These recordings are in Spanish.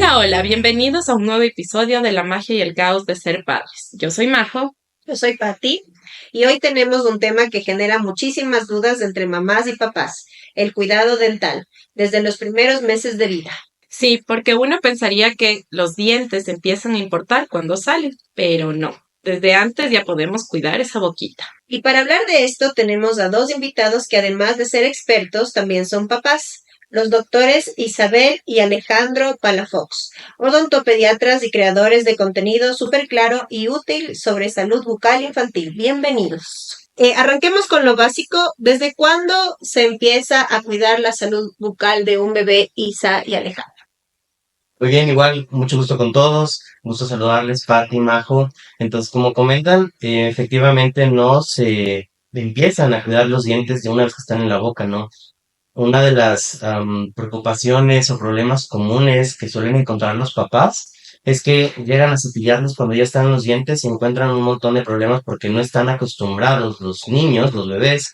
Hola, hola, bienvenidos a un nuevo episodio de La magia y el caos de ser padres. Yo soy Majo. Yo soy Patti y hoy tenemos un tema que genera muchísimas dudas entre mamás y papás, el cuidado dental, desde los primeros meses de vida. Sí, porque uno pensaría que los dientes empiezan a importar cuando salen, pero no. Desde antes ya podemos cuidar esa boquita. Y para hablar de esto tenemos a dos invitados que además de ser expertos también son papás, los doctores Isabel y Alejandro Palafox, odontopediatras y creadores de contenido súper claro y útil sobre salud bucal infantil. Bienvenidos. Arranquemos con lo básico. ¿Desde cuándo se empieza a cuidar la salud bucal de un bebé, Isa y Alejandro? Muy bien, igual, mucho gusto con todos, gusto saludarles, Pati, Majo. Entonces, como comentan, efectivamente no se empiezan a cuidar los dientes de una vez que están en la boca, ¿no? Una de las preocupaciones o problemas comunes que suelen encontrar los papás es que llegan a cepillarlos cuando ya están los dientes y encuentran un montón de problemas porque no están acostumbrados los niños, los bebés,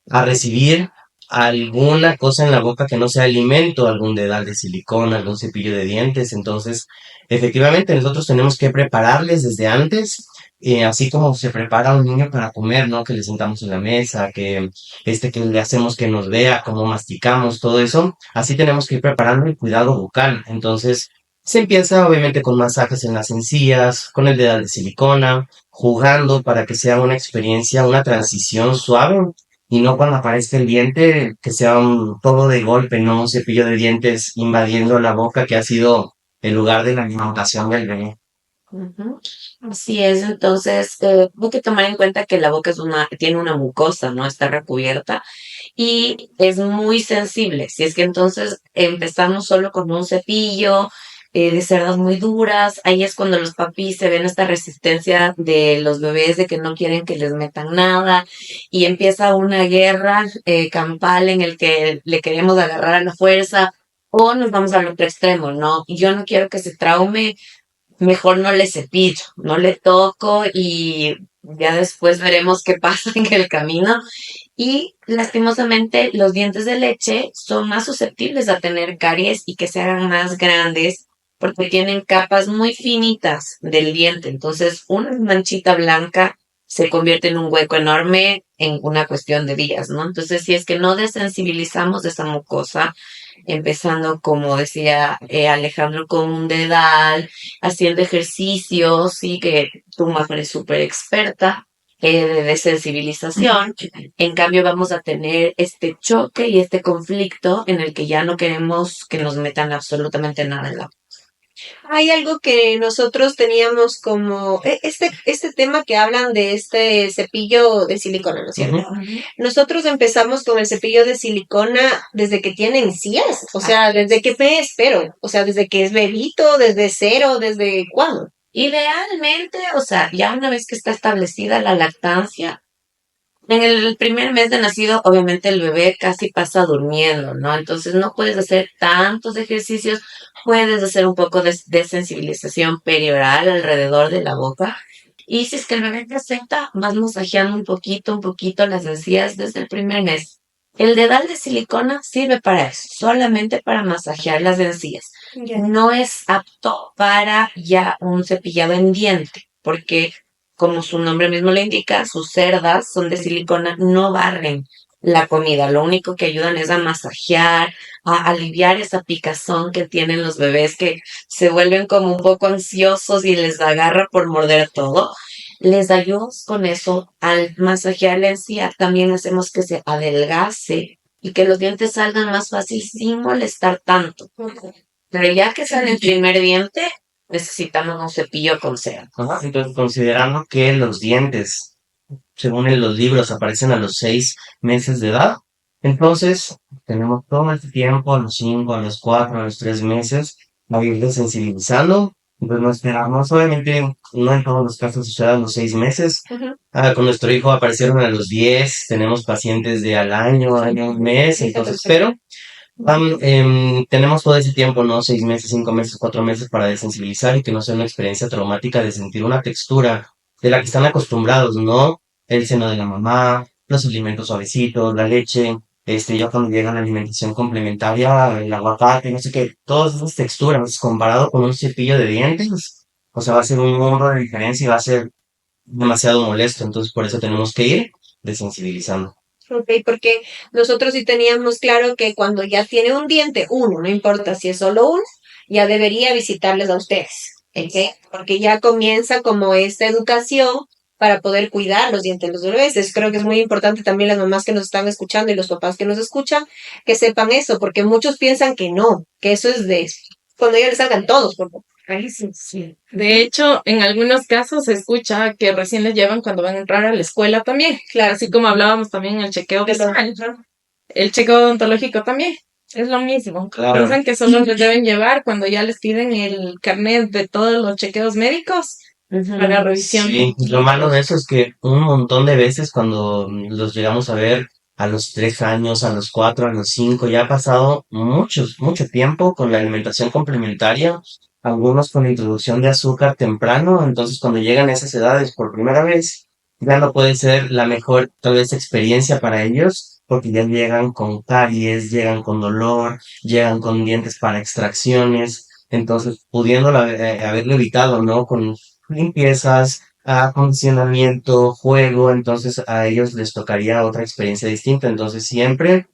a recibir alguna cosa en la boca que no sea alimento, algún dedal de silicona, algún cepillo de dientes. Entonces, efectivamente, nosotros tenemos que prepararles desde antes, así como se prepara un niño para comer, ¿no? Que le sentamos en la mesa, que le hacemos que nos vea cómo masticamos, todo eso. Así tenemos que ir preparando el cuidado bucal. Entonces, se empieza obviamente con masajes en las encías, con el dedal de silicona, jugando para que sea una experiencia, una transición suave y no cuando aparezca el diente que sea todo de golpe, no un cepillo de dientes invadiendo la boca que ha sido el lugar de la alimentación del bebé. Ujú. Así es, entonces hay que tomar en cuenta que la boca tiene una mucosa, ¿no? Está recubierta y es muy sensible. Si es que entonces empezamos solo con un cepillo de cerdas muy duras, ahí es cuando los papis se ven esta resistencia de los bebés de que no quieren que les metan nada y empieza una guerra campal en el que le queremos agarrar a la fuerza o nos vamos al otro extremo, ¿no? Yo no quiero que se traume. Mejor no le cepillo, no le toco y ya después veremos qué pasa en el camino. Y lastimosamente los dientes de leche son más susceptibles a tener caries y que se hagan más grandes porque tienen capas muy finitas del diente. Entonces una manchita blanca se convierte en un hueco enorme en una cuestión de días, ¿no? Entonces si es que no desensibilizamos de esa mucosa, empezando como decía Alejandro con un dedal, haciendo ejercicios, sí, que tu mamá es súper experta de sensibilización. En cambio, vamos a tener este choque y este conflicto en el que ya no queremos que nos metan absolutamente nada en la. Hay algo que nosotros teníamos como este tema que hablan de este cepillo de silicona, ¿no es cierto? Ujú. Nosotros empezamos con el cepillo de silicona desde que tiene encías, o sea, desde qué mes, espero, o sea, desde que es bebito, desde cero, desde cuándo. Idealmente, o sea, ya una vez que está establecida la lactancia, en el primer mes de nacido, obviamente el bebé casi pasa durmiendo, ¿no? Entonces no puedes hacer tantos ejercicios, puedes hacer un poco de sensibilización perioral alrededor de la boca. Y si es que el bebé te acepta, vas masajeando un poquito las encías desde el primer mes. El dedal de silicona sirve para eso, solamente para masajear las encías. Ya. No es apto para ya un cepillado en diente, porque como su nombre mismo le indica, sus cerdas son de silicona, no barren la comida. Lo único que ayudan es a masajear, a aliviar esa picazón que tienen los bebés que se vuelven como un poco ansiosos y les agarra por morder todo. Les ayudamos con eso. Al masajear la encía, también hacemos que se adelgace y que los dientes salgan más fácil sin molestar tanto. Pero ya que sale el primer diente, necesitamos un cepillo con cera. Ajá. Entonces, considerando que los dientes, según en los libros, aparecen a los 6 meses de edad, entonces tenemos todo este tiempo, a los 5, a los 4, a los 3 meses, a ir desensibilizando. Entonces, no esperamos, obviamente, no en todos los casos sucede a los 6 meses. Ujú. Con nuestro hijo aparecieron a los 10, tenemos pacientes de al año, un mes, entonces, pero tenemos todo ese tiempo, ¿no? 6 meses, 5 meses, 4 meses para desensibilizar y que no sea una experiencia traumática de sentir una textura de la que están acostumbrados, ¿no? El seno de la mamá, los alimentos suavecitos, la leche. Ya cuando llega la alimentación complementaria, el aguacate, no sé qué, todas esas texturas comparado con un cepillo de dientes, o sea, va a ser un mundo de diferencia y va a ser demasiado molesto, entonces por eso tenemos que ir desensibilizando. Ok, porque nosotros sí teníamos claro que cuando ya tiene un diente, uno, no importa si es solo uno, ya debería visitarles a ustedes, ¿ok? Porque ya comienza como esta educación para poder cuidar los dientes de los bebés. Creo que es muy importante también las mamás que nos están escuchando y los papás que nos escuchan, que sepan eso, porque muchos piensan que no, que eso es de cuando ya les salgan todos, por favor. Rarísimo, sí. De hecho, en algunos casos se escucha que recién les llevan cuando van a entrar a la escuela también. Claro, así como hablábamos también en el chequeo visual, el chequeo odontológico también. Es lo mismo. Claro. Piensan que solo les deben llevar cuando ya les piden el carnet de todos los chequeos médicos para revisión. Sí, lo malo de eso es que un montón de veces cuando los llegamos a ver a los 3 años, a los 4, a los 5, ya ha pasado mucho tiempo con la alimentación complementaria, algunos con la introducción de azúcar temprano, entonces cuando llegan a esas edades por primera vez, ya no puede ser la mejor tal vez experiencia para ellos, porque ya llegan con caries, llegan con dolor, llegan con dientes para extracciones, entonces pudiéndolo haberlo evitado, ¿no? Con limpiezas, acondicionamiento, juego, entonces a ellos les tocaría otra experiencia distinta. Entonces siempre,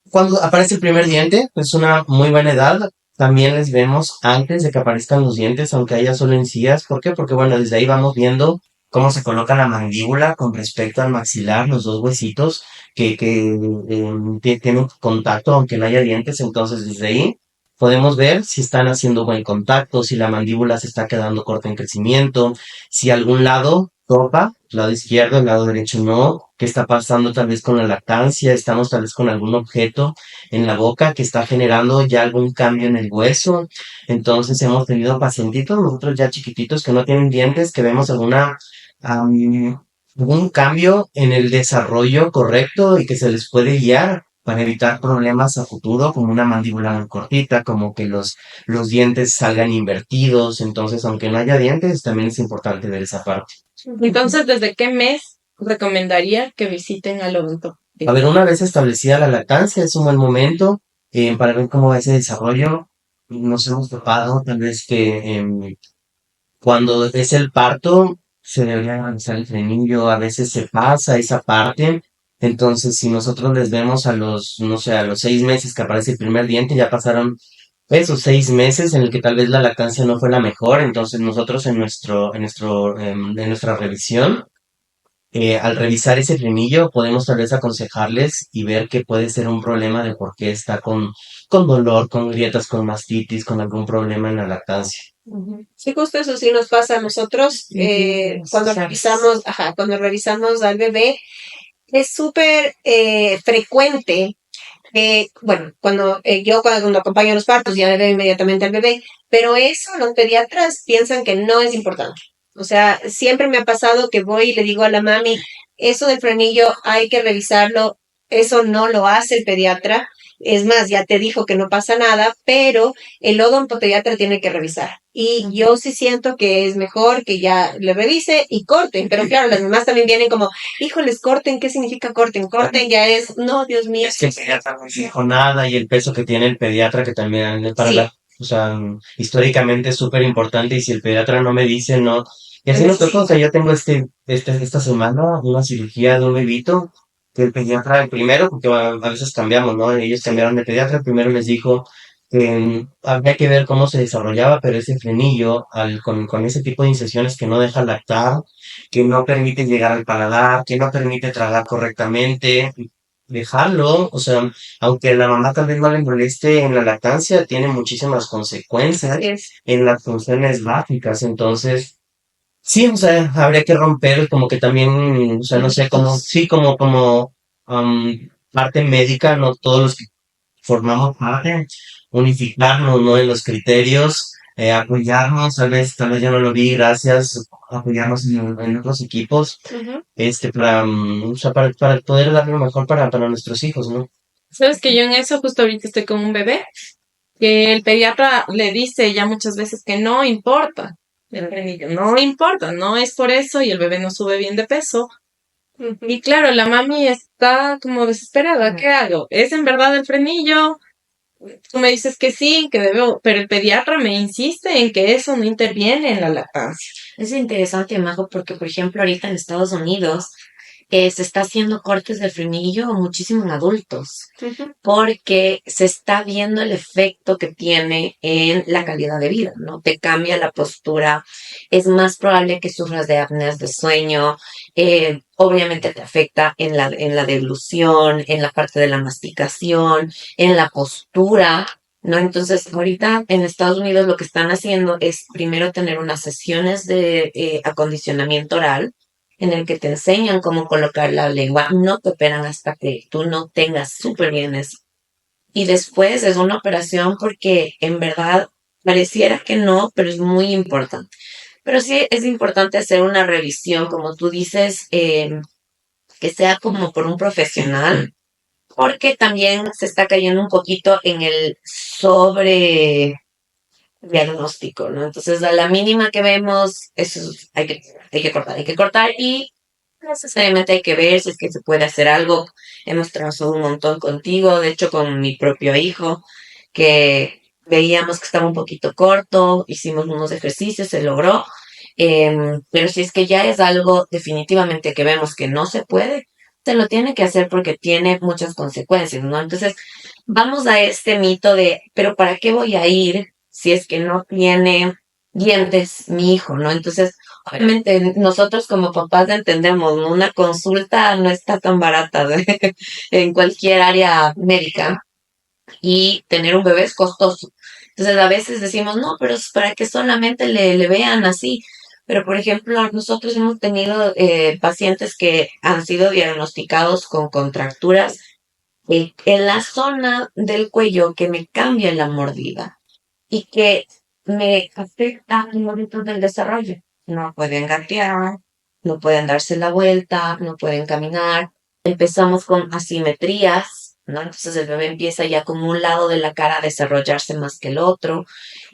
cuando aparece el primer diente, es una muy buena edad. También les vemos antes de que aparezcan los dientes, aunque haya solo encías. ¿Por qué? Porque bueno, desde ahí vamos viendo cómo se coloca la mandíbula con respecto al maxilar, los dos huesitos que tienen contacto, aunque no haya dientes. Entonces desde ahí podemos ver si están haciendo buen contacto, si la mandíbula se está quedando corta en crecimiento, si algún lado topa, el lado izquierdo, el lado derecho no, qué está pasando tal vez con la lactancia, estamos tal vez con algún objeto en la boca que está generando ya algún cambio en el hueso. Entonces hemos tenido pacientitos, nosotros ya chiquititos que no tienen dientes, que vemos algún cambio en el desarrollo correcto y que se les puede guiar para evitar problemas a futuro, como una mandíbula muy cortita, como que los dientes salgan invertidos. Entonces, aunque no haya dientes, también es importante ver esa parte. Entonces, ¿desde qué mes recomendaría que visiten al odontólogo? A ver, una vez establecida la lactancia, es un buen momento para ver cómo va ese desarrollo. Nos hemos topado tal vez que cuando es el parto, se debería realizar el frenillo, a veces se pasa esa parte. Entonces, si nosotros les vemos a los, no sé, a los 6 meses que aparece el primer diente, ya pasaron esos 6 meses en el que tal vez la lactancia no fue la mejor. Entonces, nosotros en nuestra revisión, al revisar ese frenillo, podemos tal vez aconsejarles y ver que puede ser un problema de por qué está con dolor, con grietas, con mastitis, con algún problema en la lactancia. Sí, justo eso sí nos pasa a nosotros cuando revisamos al bebé, es súper frecuente. Bueno, cuando acompaño a los partos ya le veo inmediatamente al bebé, pero eso los pediatras piensan que no es importante. O sea, siempre me ha pasado que voy y le digo a la mami, eso del frenillo hay que revisarlo, eso no lo hace el pediatra. Es más, ya te dijo que no pasa nada, pero el odontopediatra tiene que revisar. Y yo sí siento que es mejor que ya le revise y corten. Pero claro, las mamás también vienen como, híjoles, corten, ¿qué significa corten? Corten ya es, no, Dios mío. Es que el pediatra no dijo nada y el peso que tiene el pediatra que también es para Sí. o sea, históricamente es súper importante y si el pediatra no me dice, no. Y así nos tocó, o sea, yo tengo esta semana una cirugía de un bebito que el pediatra, el primero, porque a veces cambiamos, ¿no? Ellos cambiaron de pediatra, el primero les dijo que había que ver cómo se desarrollaba, pero ese frenillo, con ese tipo de incisiones que no deja lactar, que no permite llegar al paladar, que no permite tragar correctamente, dejarlo, o sea, aunque la mamá tal vez no le moleste en la lactancia, tiene muchísimas consecuencias Es. en las funciones básicas, entonces, sí, o sea, habría que romper como que también, o sea, no sé, como, sí, como parte médica, no todos los que formamos parte, unificarnos, ¿no? En los criterios, apoyarnos, tal vez yo no lo vi, gracias, apoyarnos en otros equipos, o sea, para poder dar lo mejor para nuestros hijos, ¿no? Sabes que yo en eso justo ahorita estoy con un bebé que el pediatra le dice ya muchas veces que no importa el frenillo, no importa, no es por eso y el bebé no sube bien de peso, Y claro, la mami está como desesperada. ¿Qué hago? ¿Es en verdad el frenillo? Tú me dices que sí, que debo, pero el pediatra me insiste en que eso no interviene en la lactancia. Es interesante, Majo, porque, por ejemplo, ahorita en Estados Unidos se está haciendo cortes de frenillo muchísimo en adultos, porque se está viendo el efecto que tiene en la calidad de vida, ¿no? Te cambia la postura, es más probable que sufras de apneas de sueño, obviamente te afecta en la deglución, en la parte de la masticación, en la postura. ¿No? Entonces, ahorita en Estados Unidos lo que están haciendo es primero tener unas sesiones de acondicionamiento oral en el que te enseñan cómo colocar la lengua, no te operan hasta que tú no tengas súper bien eso. Y después es una operación porque en verdad pareciera que no, pero es muy importante. Pero sí es importante hacer una revisión, como tú dices, que sea como por un profesional, porque también se está cayendo un poquito en el sobre diagnóstico, ¿no? Entonces, a la mínima que vemos, hay que cortar y no necesariamente hay que ver si es que se puede hacer algo. Hemos trabajado un montón contigo, de hecho con mi propio hijo, que veíamos que estaba un poquito corto, hicimos unos ejercicios, se logró, pero si es que ya es algo definitivamente que vemos que no se puede, se lo tiene que hacer porque tiene muchas consecuencias, ¿no? Entonces, vamos a este mito de, pero ¿para qué voy a ir si es que no tiene dientes mi hijo, ¿no? Entonces, obviamente nosotros como papás entendemos, ¿no? Una consulta no está tan barata en cualquier área médica y tener un bebé es costoso. Entonces a veces decimos, no, pero es para que solamente le vean así. Pero, por ejemplo, nosotros hemos tenido pacientes que han sido diagnosticados con contracturas en la zona del cuello que me cambia la mordida y que me afecta en momentos del desarrollo. No pueden gatear, no pueden darse la vuelta, no pueden caminar. Empezamos con asimetrías, ¿no? Entonces el bebé empieza ya con un lado de la cara a desarrollarse más que el otro.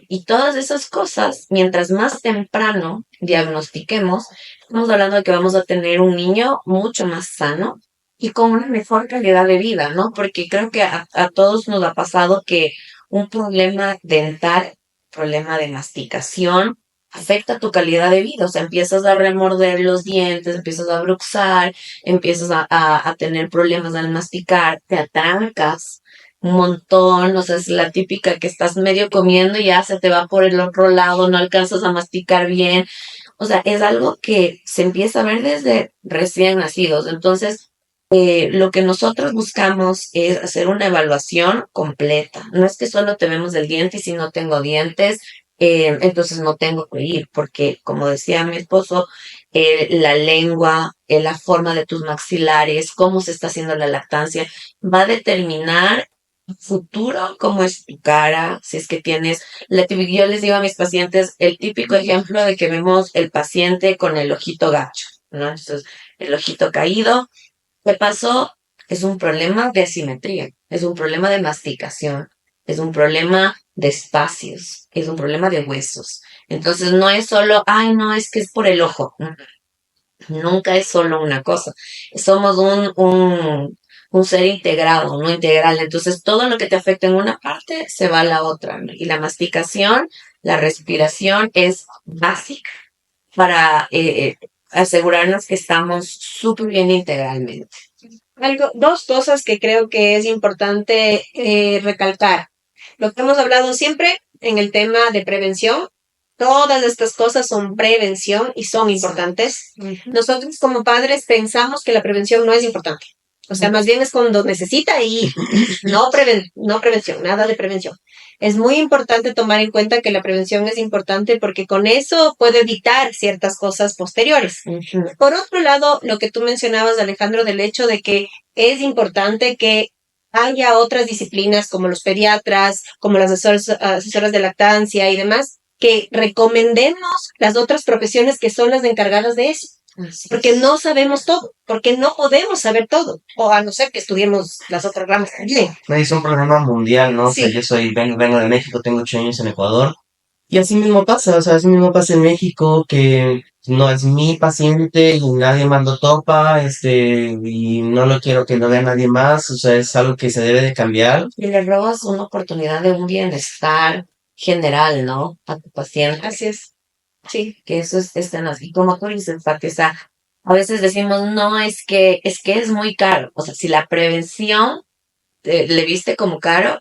Y todas esas cosas, mientras más temprano diagnostiquemos, estamos hablando de que vamos a tener un niño mucho más sano y con una mejor calidad de vida, ¿no? Porque creo que a todos nos ha pasado que un problema dental, problema de masticación, afecta tu calidad de vida. O sea, empiezas a remorder los dientes, empiezas a bruxar, empiezas a tener problemas al masticar, te atrancas un montón, o sea, es la típica que estás medio comiendo y ya se te va por el otro lado, no alcanzas a masticar bien. O sea, es algo que se empieza a ver desde recién nacidos. Entonces, lo que nosotros buscamos es hacer una evaluación completa. No es que solo te vemos el diente y si no tengo dientes, entonces no tengo que ir, porque como decía mi esposo, la lengua, la forma de tus maxilares, cómo se está haciendo la lactancia, va a determinar futuro, cómo es tu cara, si es que tienes, yo les digo a mis pacientes, el típico ejemplo de que vemos el paciente con el ojito gacho, ¿no? Entonces, el ojito caído, ¿qué pasó? Es un problema de asimetría, es un problema de masticación, es un problema de espacios, es un problema de huesos. Entonces, no es solo, ay, no, es que es por el ojo. Nunca es solo una cosa. Somos un ser integrado, no integral. Entonces, todo lo que te afecta en una parte se va a la otra, ¿no? Y la masticación, la respiración es básica para asegurarnos que estamos súper bien integralmente. Dos cosas que creo que es importante recalcar. Lo que hemos hablado siempre en el tema de prevención, todas estas cosas son prevención y son importantes. Nosotros como padres pensamos que la prevención no es importante. O sea, más bien es cuando necesita y no prevención, nada de prevención. Es muy importante tomar en cuenta que la prevención es importante porque con eso puede evitar ciertas cosas posteriores. Por otro lado, lo que tú mencionabas, Alejandro, del hecho de que es importante que haya otras disciplinas como los pediatras, como las asesoras de lactancia y demás, que recomendemos las otras profesiones que son las encargadas de eso. Porque no sabemos todo, porque no podemos saber todo, o a no ser que estudiemos las otras ramas también. Es un programa mundial, ¿no? O sea, Sí. yo vengo de México, tengo 8 años en Ecuador. Y así mismo pasa, o sea, así mismo pasa en México que no es mi paciente y nadie más lo topa, y no lo quiero que lo vea nadie más, o sea, es algo que se debe de cambiar. Y le robas una oportunidad de un bienestar general, ¿no? A tu paciente. Así es. Sí, Que eso es tenaz. Y como tú dices, Pati, o sea, a veces decimos, no, es que es muy caro. O sea, si la prevención le viste como caro,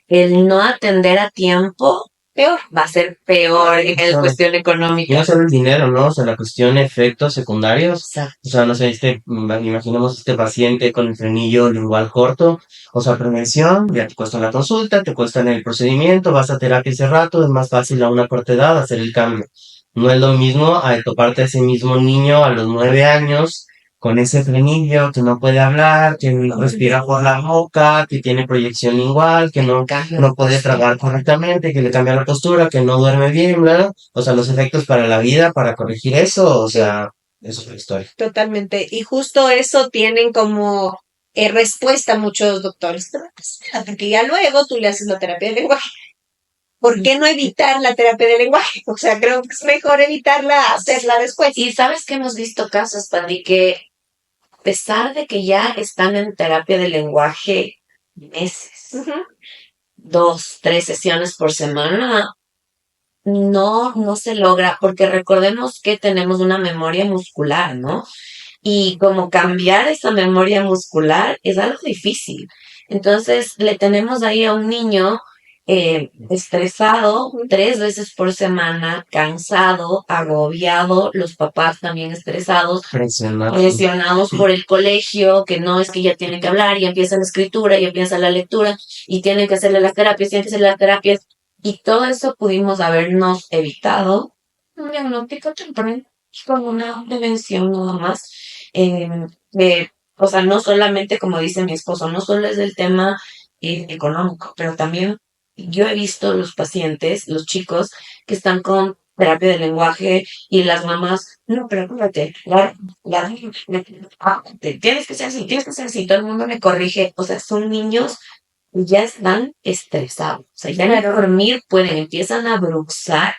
el no atender a tiempo peor. va a ser peor en No, cuestión y no económica. solo el dinero, ¿no? O sea, la cuestión de efectos secundarios. Exacto. O sea, no sé, imaginemos este paciente con el frenillo lingual corto. O sea, prevención, ya te cuesta la consulta, te cuesta en el procedimiento, vas a terapia ese rato, es más fácil a una corta edad hacer el cambio. No es lo mismo a toparte a ese mismo niño a los 9 años con ese frenillo que no puede hablar, que no respira por la boca, que tiene proyección lingual, que Cambio no puede tragar correctamente, que le cambia la postura, que no duerme bien, ¿verdad? O sea, los efectos para la vida, para corregir eso, o sea, eso es la historia. Totalmente. Y justo eso tienen como respuesta muchos doctores. Pero, pues, porque ya luego tú le haces la terapia de lenguaje. ¿Por qué no evitar la terapia de lenguaje? O sea, creo que es mejor evitarla, hacerla después. Y sabes que hemos visto casos, Pandi, que a pesar de que ya están en terapia de lenguaje meses, Ujú. 2, 3 sesiones por semana, no se logra, porque recordemos que tenemos una memoria muscular, ¿no? Y como cambiar esa memoria muscular es algo difícil. Entonces, le tenemos ahí a un niño estresado 3 veces por semana, cansado, agobiado, los papás también estresados, Presionado. presionados por el colegio, que no es que ya tienen que hablar, ya empieza la escritura, ya empieza la lectura, y tienen que hacerle las terapias, tienen que hacerle las terapias, y todo eso pudimos habernos evitado un diagnóstico temprano con una prevención nada más. Eh, o sea, no solamente, como dice mi esposo, no solo es el tema económico, pero también yo he visto los pacientes, los chicos que están con terapia de lenguaje y las mamás, no, pero espérate, tienes que ser así, todo el mundo me corrige, o sea, son niños que ya están estresados, o sea, ya no dormir pueden, empiezan a bruxar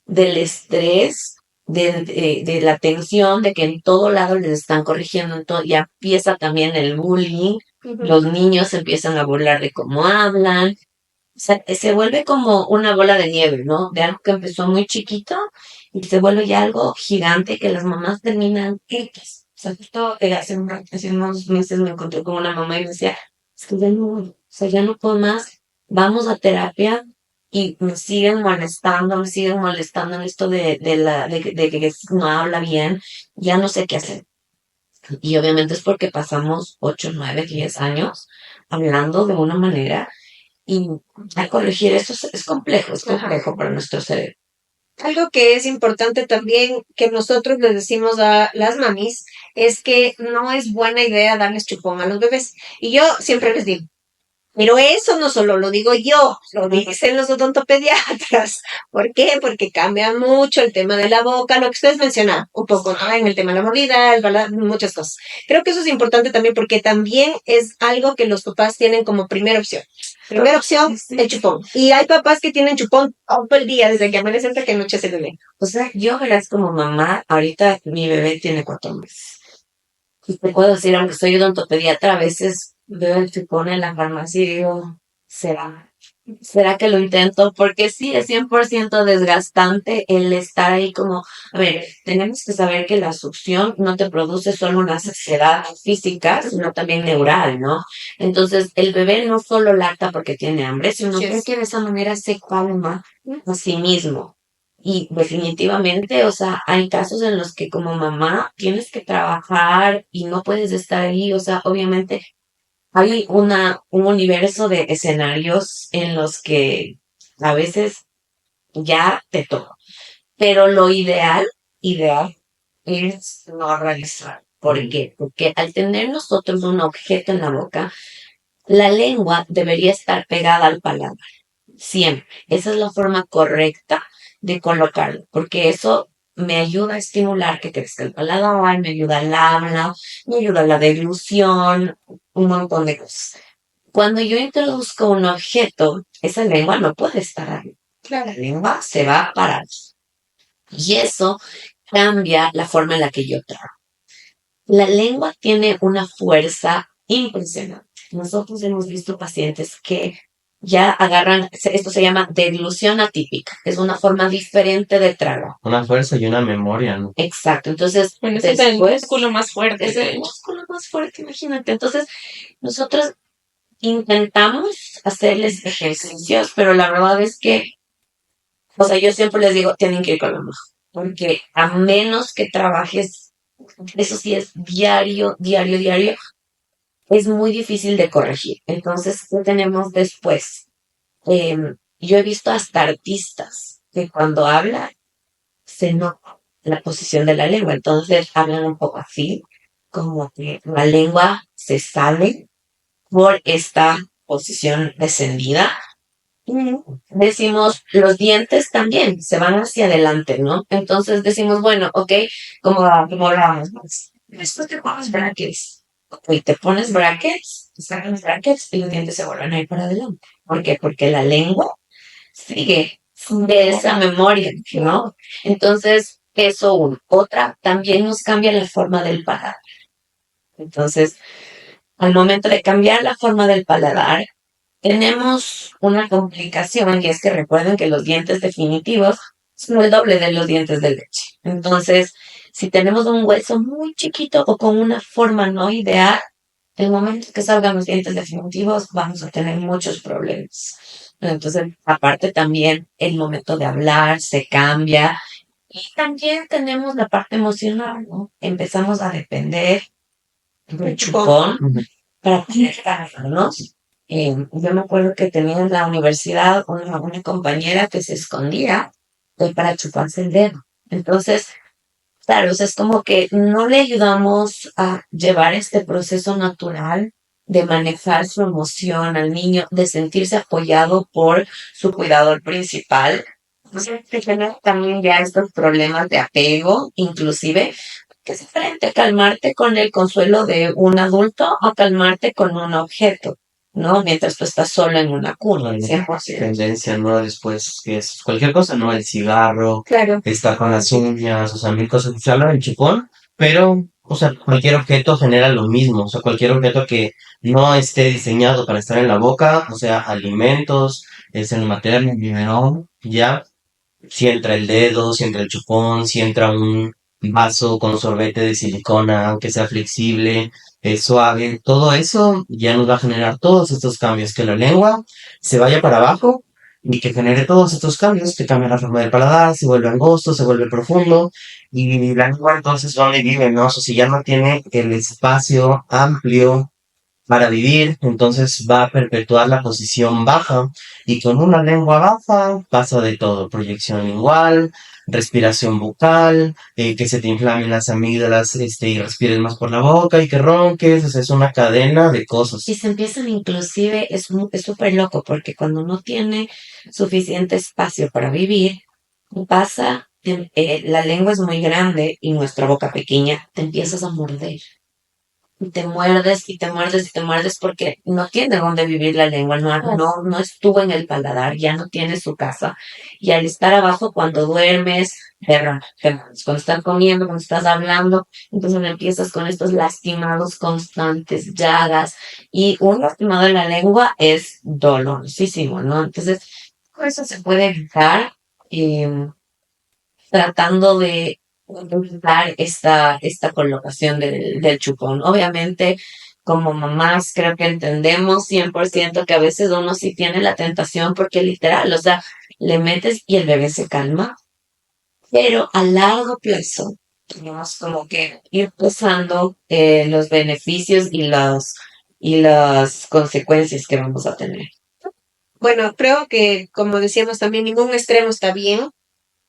del estrés, de la tensión, de que en todo lado les están corrigiendo, ya empieza también el bullying, los niños se empiezan a burlar de cómo hablan, o sea, se vuelve como una bola de nieve, ¿no? De algo que empezó muy chiquito y se vuelve ya algo gigante que las mamás terminan quietas. O sea, justo hace unos meses me encontré con una mamá y me decía, es que ya no, o sea, ya no puedo más, vamos a terapia y me siguen molestando en esto de que no habla bien, ya no sé qué hacer. Y obviamente es porque pasamos 8, 9, 10 años hablando de una manera y al corregir eso es complejo para nuestro cerebro. Algo que es importante también que nosotros les decimos a las mamis es que no es buena idea darles chupón a los bebés. Y yo siempre les digo, pero eso no solo lo digo yo, lo dicen los odontopediatras. ¿Por qué? Porque cambia mucho el tema de la boca, lo que ustedes mencionaban, un poco, ¿no? En el tema de la mordida, muchas cosas. Creo que eso es importante también porque también es algo que los papás tienen como primera opción. Primera opción, el chupón. Y hay papás que tienen chupón todo el día, desde que amanece hasta que anochece el bebé. O sea, yo verás como mamá, ahorita mi bebé tiene 4 meses. Y te puedo decir, aunque soy odontopediatra, a veces veo el chupón en la farmacia y digo, ¿será? ¿Será que lo intento? Porque sí, es 100% desgastante el estar ahí como, a ver, tenemos que saber que la succión no te produce solo una saciedad física, sino también neural, ¿no? Entonces, el bebé no solo lacta porque tiene hambre, sino que de esa manera se calma a sí mismo. Y definitivamente, o sea, hay casos en los que como mamá tienes que trabajar y no puedes estar ahí, o sea, obviamente hay un universo de escenarios en los que a veces ya te toca. Pero lo ideal es no realizar. ¿Por qué? Porque al tener nosotros un objeto en la boca, la lengua debería estar pegada al paladar. Siempre. Esa es la forma correcta de colocarlo, porque eso me ayuda a estimular que crezca el paladar, me ayuda al habla, me ayuda a la deglución, un montón de cosas. Cuando yo introduzco un objeto, esa lengua no puede estar ahí. Claro. La lengua se va a parar. Y eso cambia la forma en la que yo trabajo. La lengua tiene una fuerza impresionante. Nosotros hemos visto pacientes que ya agarran, esto se llama deglución atípica, es una forma diferente de tragar. Una fuerza y una memoria, ¿no? Exacto, entonces Bueno, ese es el después músculo más fuerte. es el de hecho. músculo más fuerte, imagínate. Entonces nosotros intentamos hacerles ejercicios, pero la verdad es que, o sea, yo siempre les digo, tienen que ir con la mano, porque a menos que trabajes, eso sí es diario, diario, diario, es muy difícil de corregir. Entonces, ¿qué tenemos después? Yo he visto hasta artistas que cuando hablan se nota la posición de la lengua. Entonces, hablan un poco así, como que la lengua se sale por esta posición descendida. Y decimos, los dientes también se van hacia adelante, ¿no? Entonces decimos, bueno, ok, como hablábamos, pues, después te pones brackets. Ok, te pones brackets, te sacan los brackets y los dientes se vuelven a ir para adelante. ¿Por qué? Porque la lengua sigue de esa memoria, ¿no? Entonces, eso uno. Otra, también nos cambia la forma del paladar. Entonces, al momento de cambiar la forma del paladar, tenemos una complicación y es que recuerden que los dientes definitivos son el doble de los dientes de leche. Entonces, si tenemos un hueso muy chiquito o con una forma no ideal, el momento que salgan los dientes definitivos vamos a tener muchos problemas. Entonces, aparte también el momento de hablar se cambia y también tenemos la parte emocional, ¿no? Empezamos a depender del chupón Ujú. para poder calmarnos. Yo me acuerdo que tenía en la universidad una compañera que se escondía para chuparse el dedo. Entonces, claro, o sea, es como que no le ayudamos a llevar este proceso natural de manejar su emoción al niño, de sentirse apoyado por su cuidador principal. Entonces, se generan también ya estos problemas de apego, inclusive, que es diferente a calmarte con el consuelo de un adulto a calmarte con un objeto, ¿no? Mientras tú estás solo en una cuna, Bueno, 100%. tendencia, ¿no? Después, que es cualquier cosa, ¿no? El cigarro, Claro. estar con las uñas, o sea, mil cosas. Se habla del chupón, pero, o sea, cualquier objeto genera lo mismo. O sea, cualquier objeto que no esté diseñado para estar en la boca, o sea, alimentos, es el materno, el biberón, ya. Si entra el dedo, si entra el chupón, si entra un vaso con sorbete de silicona, aunque sea flexible, suave, todo eso ya nos va a generar todos estos cambios, que la lengua se vaya para abajo y que genere todos estos cambios, que cambia la forma del paladar, se vuelve angosto, se vuelve profundo, y la lengua entonces dónde vive, ¿no? O sea, si ya no tiene el espacio amplio para vivir, entonces va a perpetuar la posición baja y con una lengua baja pasa de todo, proyección lingual, respiración bucal, que se te inflamen las amígdalas, y respires más por la boca y que ronques, o sea, es una cadena de Y cosas. se empiezan inclusive, es súper loco porque cuando no tiene suficiente espacio para vivir, pasa, la lengua es muy grande y nuestra boca pequeña, te empiezas a morder. Y te muerdes y te muerdes y te muerdes porque no tiene dónde vivir la lengua, no estuvo en el paladar, ya no tiene su casa. Y al estar abajo, cuando duermes, te muerdes. Cuando estás comiendo, cuando estás hablando, entonces empiezas con estos lastimados constantes, llagas. Y un lastimado en la lengua es dolorosísimo, ¿no? Entonces, por eso se puede evitar. em, Tratando de dar esta colocación del chupón. Obviamente, como mamás, creo que entendemos 100% que a veces uno sí tiene la tentación porque literal, o sea, le metes y el bebé se calma, pero a largo plazo tenemos como que ir pesando los beneficios y las consecuencias que vamos a tener. Bueno, creo que, como decíamos también, ningún extremo está bien.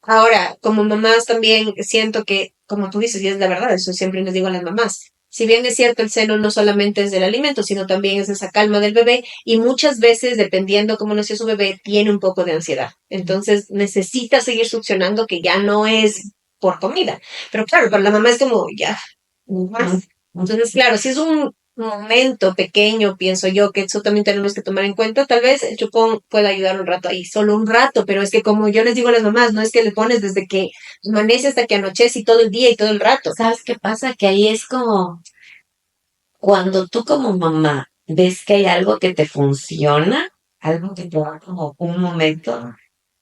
Ahora, como mamás también siento que, como tú dices, y es la verdad, eso siempre les digo a las mamás. Si bien es cierto, el seno no solamente es del alimento, sino también es esa calma del bebé y muchas veces, dependiendo cómo nació su bebé, tiene un poco de ansiedad. Entonces necesita seguir succionando, que ya no es por comida. Pero claro, para la mamá es como, ya, no más. Entonces, claro, si es un momento pequeño, pienso yo, que eso también tenemos que tomar en cuenta. Tal vez el chupón pueda ayudar un rato ahí, solo un rato, pero es que como yo les digo a las mamás, no es que le pones desde que amanece hasta que anochece y todo el día y todo el rato. ¿Sabes qué pasa? Que ahí es como cuando tú como mamá ves que hay algo que te funciona, algo que te da como un momento,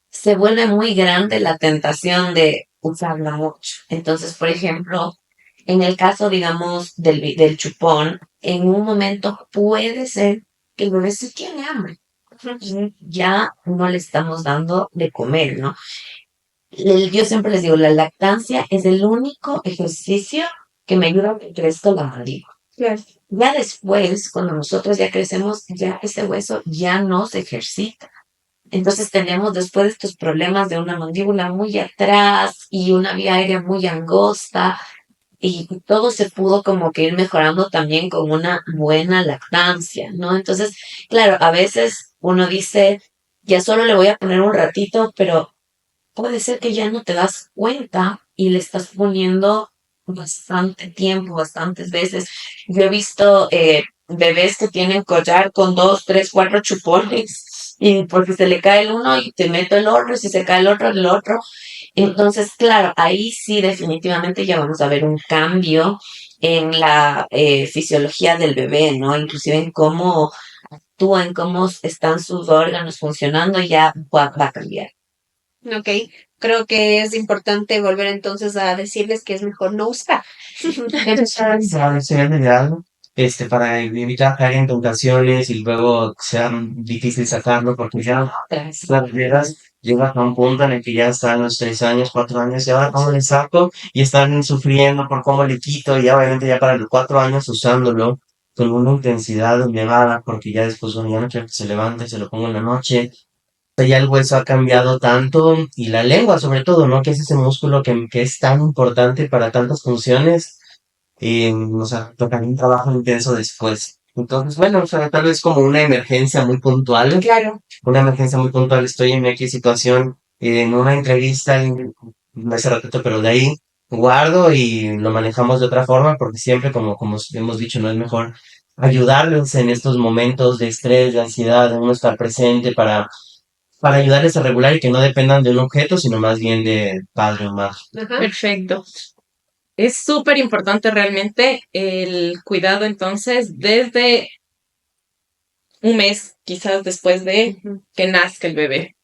se vuelve muy grande la tentación de usarla mucho. Entonces, por ejemplo, en el caso, digamos, del chupón, en un momento puede ser que el bebé se tiene hambre. Y ya no le estamos dando de comer, ¿no? Yo siempre les digo, la lactancia es el único ejercicio que me ayuda a que crezca la mandíbula. Claro. Ya después, cuando nosotros ya crecemos, ya ese hueso ya no se ejercita. Entonces tenemos después estos problemas de una mandíbula muy atrás y una vía aérea muy angosta y todo se pudo como que ir mejorando también con una buena lactancia, ¿no? Entonces, claro, a veces uno dice, ya solo le voy a poner un ratito, pero puede ser que ya no te das cuenta y le estás poniendo bastante tiempo, bastantes veces. Yo he visto bebés que tienen collar con 2, 3, 4 chupones y porque se le cae el uno y te meto el otro, y si se cae el otro, el otro. Entonces, claro, ahí sí definitivamente ya vamos a ver un cambio en la fisiología del bebé, ¿no? Inclusive en cómo actúa, en cómo están sus órganos funcionando, ya va a cambiar. Ok, creo que es importante volver entonces a decirles que es mejor no usar. Claro, sería lo ideal, para evitar caer en tentaciones y luego sea difícil sacarlo porque ya las llegas a un punto en el que ya están los 3 años, 4 años y ahora cómo le saco y están sufriendo por cómo le quito y ya obviamente ya para los 4 años usándolo con una intensidad elevada porque ya después uno ya no quiere que se levante, se lo pongo en la noche. Ya el hueso ha cambiado tanto y la lengua sobre todo, ¿no? Que es ese músculo que es tan importante para tantas funciones o sea, tocaría un trabajo intenso después. Entonces, bueno, o sea, tal vez como una emergencia muy puntual, Claro. una emergencia muy puntual, estoy en X situación, en una entrevista, hace ratito, pero de ahí guardo y lo manejamos de otra forma, porque siempre, como hemos dicho, no es mejor ayudarles en estos momentos de estrés, de ansiedad, de uno estar presente para ayudarles a regular y que no dependan de un objeto, sino más bien de padre o madre. Ajá. Perfecto. Es súper importante realmente el cuidado entonces desde un mes, quizás después de Ujú. que nazca el bebé.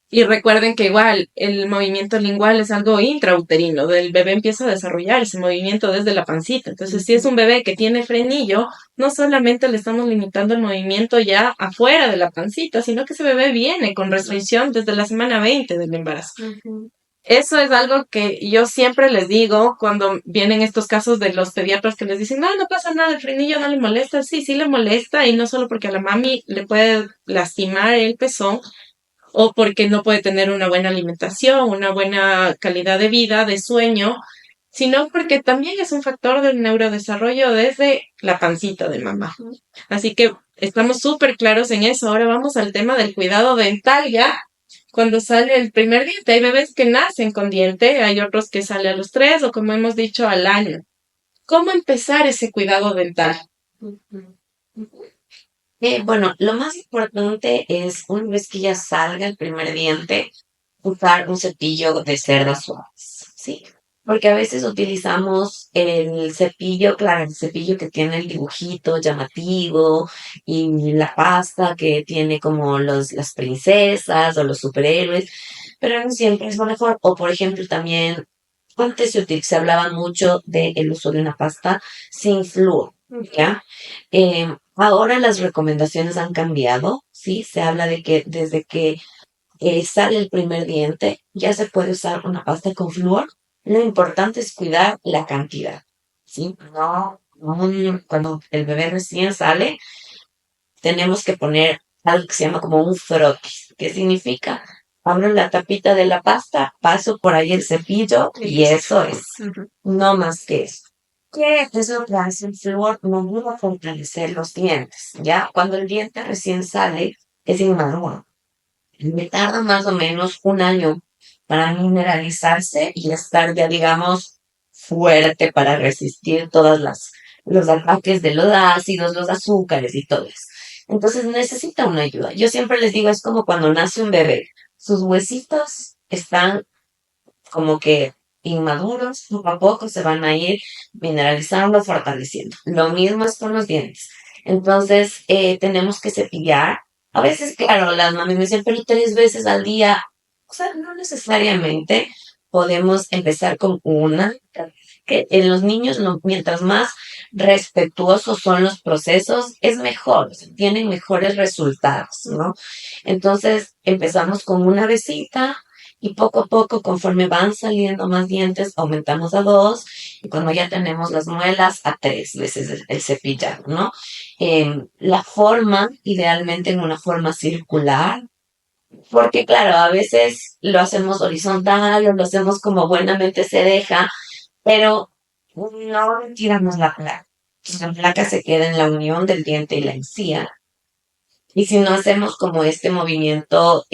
Y recuerden que igual el movimiento lingual es algo intrauterino, el bebé empieza a desarrollar ese movimiento desde la pancita. Entonces, si es un bebé que tiene frenillo, no solamente le estamos limitando el movimiento ya afuera de la pancita, sino que ese bebé viene con restricción desde la semana 20 del embarazo. Ujú. Eso es algo que yo siempre les digo cuando vienen estos casos de los pediatras que les dicen, no, no pasa nada, el frenillo no le molesta. Sí, sí le molesta y no solo porque a la mami le puede lastimar el pezón o porque no puede tener una buena alimentación, una buena calidad de vida, de sueño, sino porque también es un factor del neurodesarrollo desde la pancita de mamá. Así que estamos súper claros en eso. Ahora vamos al tema del cuidado dental ya. Cuando sale el primer diente, hay bebés que nacen con diente, hay otros que salen a los 3 o como hemos dicho al año. ¿Cómo empezar ese cuidado dental? Ujú. Bueno, lo más importante es, una vez que ya salga el primer diente, usar un cepillo de cerdas suaves, ¿sí? Porque a veces utilizamos el cepillo, claro, el cepillo que tiene el dibujito llamativo y la pasta que tiene como las princesas o los superhéroes, pero no siempre es lo mejor. O por ejemplo, también antes se hablaba mucho del uso de una pasta sin flúor, ¿ya? Ahora las recomendaciones han cambiado, ¿sí? Se habla de que desde que sale el primer diente, ya se puede usar una pasta con flúor. Lo importante es cuidar la cantidad, ¿sí? Cuando el bebé recién sale, tenemos que poner algo que se llama como un frotis. ¿Qué significa? Abro la tapita de la pasta, paso por ahí el cepillo y eso es, Ujú. no más que eso. ¿Qué es lo que hace el flúor? Nos ayuda a fortalecer los dientes, ¿ya? Cuando el diente recién sale, es inmaduro. Me tarda más o menos un año para mineralizarse y estar ya, digamos, fuerte para resistir todas los ataques de los ácidos, los azúcares y todo eso. Entonces necesita una ayuda. Yo siempre les digo, es como cuando nace un bebé. Sus huesitos están como que inmaduros, poco a poco se van a ir mineralizando, fortaleciendo. Lo mismo es con los dientes. Entonces, tenemos que cepillar. A veces, claro, las mamás me dicen, pero 3 veces al día. O sea, no necesariamente podemos empezar con una. Que en los niños, mientras más respetuosos son los procesos, es mejor, o sea, tienen mejores resultados, ¿no? Entonces, empezamos con una besita y poco a poco, conforme van saliendo más dientes, aumentamos a 2 y cuando ya tenemos las muelas, a 3 veces el cepillado, ¿no? La forma, idealmente en una forma circular, porque claro, a veces lo hacemos horizontal o lo hacemos como buenamente se deja, pero no retiramos la placa. La placa se queda en la unión del diente y la encía. Y si no hacemos como este movimiento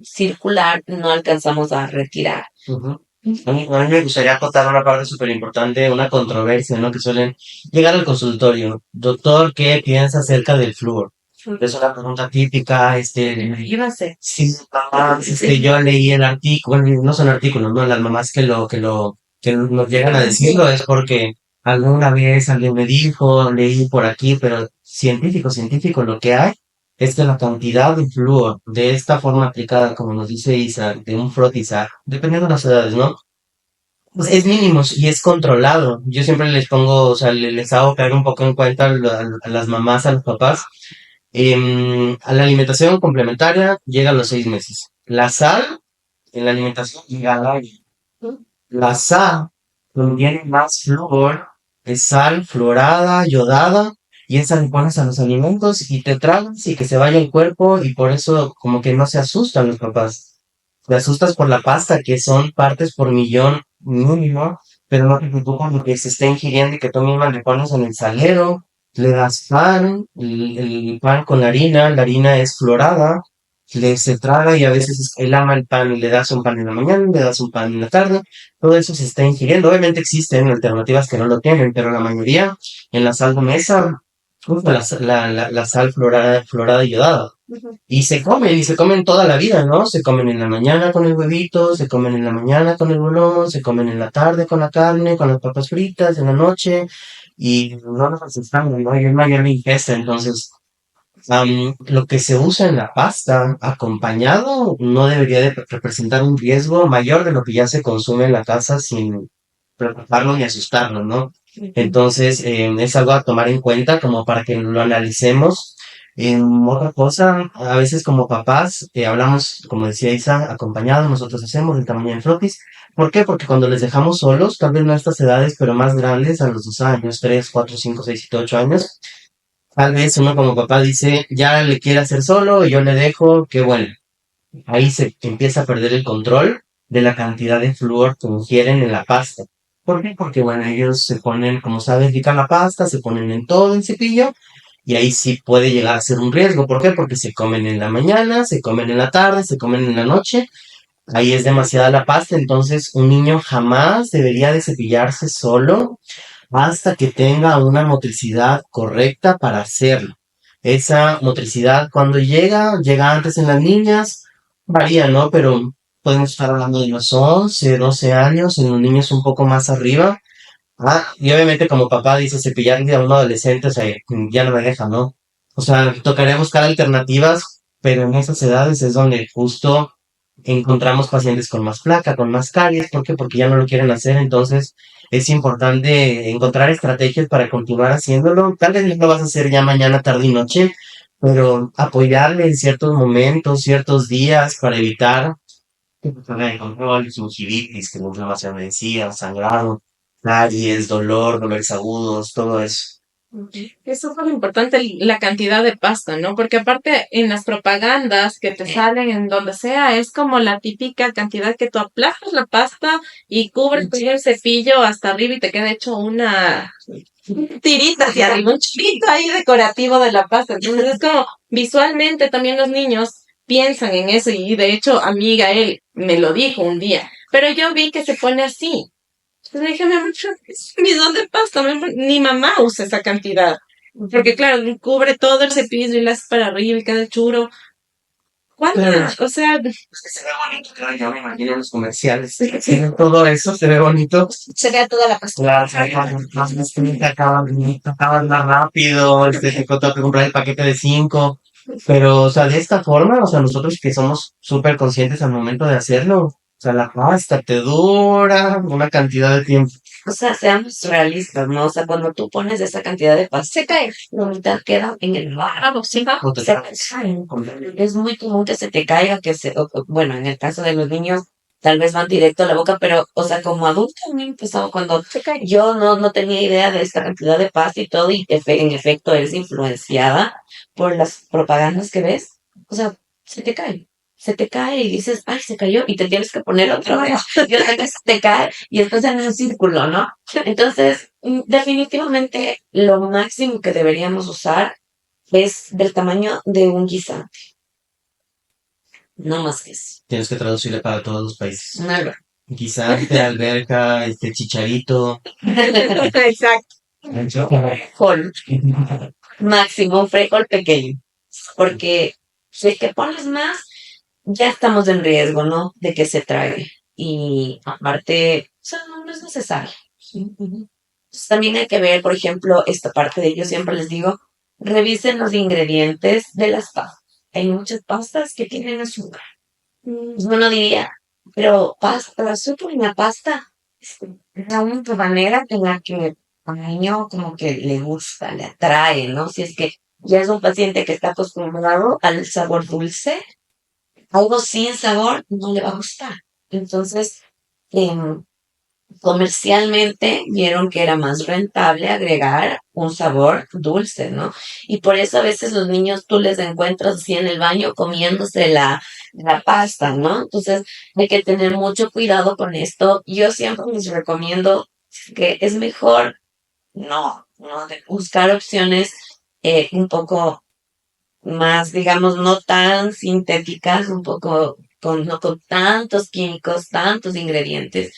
circular, no alcanzamos a retirar. Ujú. A mí me gustaría acotar una parte súper importante, una controversia, ¿no? Que suelen llegar al consultorio. Doctor, ¿qué piensa acerca del flúor? Es una pregunta típica, Imagínense. sí, mamá, yo leí el artículo, bueno, no son artículos, ¿no? Las mamás que nos llegan a decirlo es porque alguna vez alguien me dijo, leí por aquí, pero científico, lo que hay es que la cantidad de flúor de esta forma aplicada, como nos dice Isa, de un frotizar, dependiendo de las edades, ¿no? Pues es mínimo y es controlado. Yo siempre les pongo, o sea, les hago caer un poco en cuenta a las mamás, a los papás. A la alimentación complementaria llega a los 6 meses. La sal en la alimentación llega al año. La sal contiene más flúor, es sal fluorada, yodada, y esa le pones a los alimentos y te tragas y que se vaya el cuerpo y por eso como que no se asustan los papás. Te asustas por la pasta, que son partes por millón mínimo, pero no te preocupas lo que se está ingiriendo y que tú misma le pones en el salero, le das pan, el pan con harina, la harina es fluorada, se traga y a veces él ama el pan y le das un pan en la mañana, le das un pan en la tarde, todo eso se está ingiriendo. Obviamente existen alternativas que no lo tienen, pero la mayoría en la sal de mesa, usa la sal florada y yodada. Y se comen toda la vida, ¿no? Se comen en la mañana con el huevito, se comen en la mañana con el bolón, se comen en la tarde con la carne, con las papas fritas, en la noche, y no nos asustamos, ¿no? Y es mayor la ingesta, entonces lo que se usa en la pasta acompañado no debería de representar un riesgo mayor de lo que ya se consume en la casa sin preocuparnos ni asustarnos, ¿no? Entonces, es algo a tomar en cuenta como para que lo analicemos. Otra cosa, a veces como papás, hablamos, como decía Isa, acompañados, nosotros hacemos el tamaño de flotis. ¿Por qué? Porque cuando les dejamos solos, tal vez no a estas edades, pero más grandes, a los 2 años, 3, 4, 5, 6, 7, 8 años, tal vez uno como papá dice, ya le quiere hacer solo y yo le dejo, qué bueno. Ahí se empieza a perder el control de la cantidad de flúor que ingieren en la pasta. ¿Por qué? Porque bueno, ellos se ponen, como sabes, pican la pasta, se ponen en todo el cepillo y ahí sí puede llegar a ser un riesgo. ¿Por qué? Porque se comen en la mañana, se comen en la tarde, se comen en la noche. Ahí es demasiada la pasta, entonces un niño jamás debería de cepillarse solo hasta que tenga una motricidad correcta para hacerlo. Esa motricidad cuando llega antes en las niñas, varía, ¿no? Pero podemos estar hablando de los 11, 12 años, en los niños un poco más arriba. Y obviamente como papá dice cepillarle a un adolescente, o sea, ya no me deja, ¿no? O sea, tocaría buscar alternativas, pero en esas edades es donde justo encontramos pacientes con más placa, con más caries. ¿Por qué? Porque ya no lo quieren hacer, entonces es importante encontrar estrategias para continuar haciéndolo. Tal vez no lo vas a hacer ya mañana, tarde y noche, pero apoyarle en ciertos momentos, ciertos días para evitar que se salga de control, gingivitis, que la inflamación me decía, sangrado, caries, dolores agudos, todo eso. Es súper importante la cantidad de pasta, ¿no? Porque aparte en las propagandas que te salen en donde sea, es como la típica cantidad que tú aplastas la pasta y cubres con el cepillo hasta arriba y te queda hecho una tirita hacia arriba, un chorrito ahí decorativo de la pasta. Entonces es como visualmente también los niños piensan en eso y de hecho a mí Gael me lo dijo un día, pero yo vi que se pone así. Entonces le dije, mi amor, es un bidón de pasta, mi amor, ni mamá usa esa cantidad. Porque claro, cubre todo el cepillo y las para arriba y cada churo. Claro. ¿Cuántas? O sea, Es que se ve bonito, claro, yo me imagino en los comerciales. Tienen todo eso, se ve bonito. Se vea toda la pasta. Claro, se ve más bonito, acabas más rápido, te tengo que comprar el paquete de 5. Pero, o sea, de esta forma, o sea, nosotros que somos súper conscientes al momento de hacerlo, o sea, la pasta te dura una cantidad de tiempo. O sea, seamos realistas, ¿no? O sea, cuando tú pones esa cantidad de pasta, se cae, la mitad queda en el barro, ¿sí? No te Se sabes. cae. Es muy común que se te caiga, bueno, en el caso de los niños, tal vez van directo a la boca, pero, o sea, como adulto, a mí me empezaba cuando yo no tenía idea de esta cantidad de pasta y todo, y en efecto eres influenciada por las propagandas que ves, o sea, se te cae. Se te cae y dices, ay, se cayó, y te tienes que poner otra vez. Y otra vez se te cae, y estás en un círculo, ¿no? Entonces, definitivamente lo máximo que deberíamos usar es del tamaño de un guisante, no más que eso. Tienes que traducirle para todos los países. Un alga. Guisante, alberca, chicharito. Exacto. Frijol, máximo un frijol pequeño. Porque si es que pones más, ya estamos en riesgo, ¿no? De que se trague. Y aparte, o sea, no es necesario. Entonces, también hay que ver, por ejemplo, esta parte de yo siempre les digo, revisen los ingredientes de las pastas. Hay muchas pastas que tienen azúcar. Uno diría, pero pasta, el azúcar en la pasta es la única manera en la que al niño como que le gusta, le atrae, ¿no? Si es que ya es un paciente que está acostumbrado al sabor dulce, algo sin sabor no le va a gustar. Entonces, em, comercialmente vieron que era más rentable agregar un sabor dulce, ¿no? Y por eso a veces los niños tú les encuentras así en el baño comiéndose la pasta, ¿no? Entonces hay que tener mucho cuidado con esto. Yo siempre les recomiendo que es mejor no, de buscar opciones un poco más, digamos, no tan sintéticas, un poco no con tantos químicos, tantos ingredientes,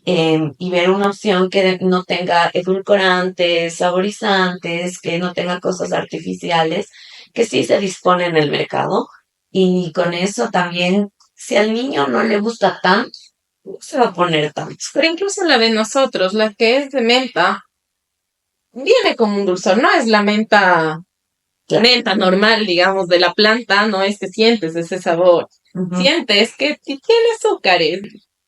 y ver una opción que no tenga edulcorantes, saborizantes, que no tenga cosas artificiales, que sí se dispone en el mercado. Y con eso también, si al niño no le gusta tanto, no se va a poner tanto. pero incluso la de nosotros, la que es de menta, viene como un dulzor, no es la menta, Claro. menta normal, digamos, de la planta, no es que sientes ese sabor. Ujú. Sientes que tiene azúcares.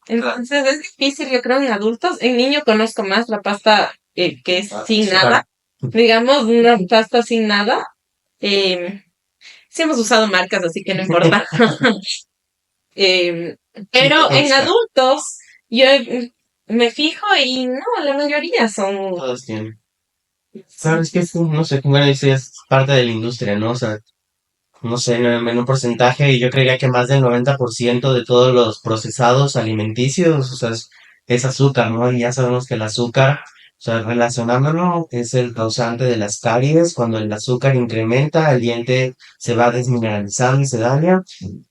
Entonces es difícil, yo creo, en adultos. En niño conozco más la pasta que es sin Claro. nada. Digamos, una pasta sin nada. Eh, sí hemos usado marcas, así que no importa. Eh, pero en Consta. adultos, yo me fijo y no, la mayoría son... Todos tienen. Sabes que es, no sé, bueno, eso ya es parte de la industria, ¿no? O sea, no sé, en un porcentaje, yo creería que más del 90% de todos los procesados alimenticios, o sea, es azúcar, ¿no? Y ya sabemos que el azúcar, o sea, relacionándolo, es el causante de las caries. Cuando el azúcar incrementa, el diente se va desmineralizando y se daña,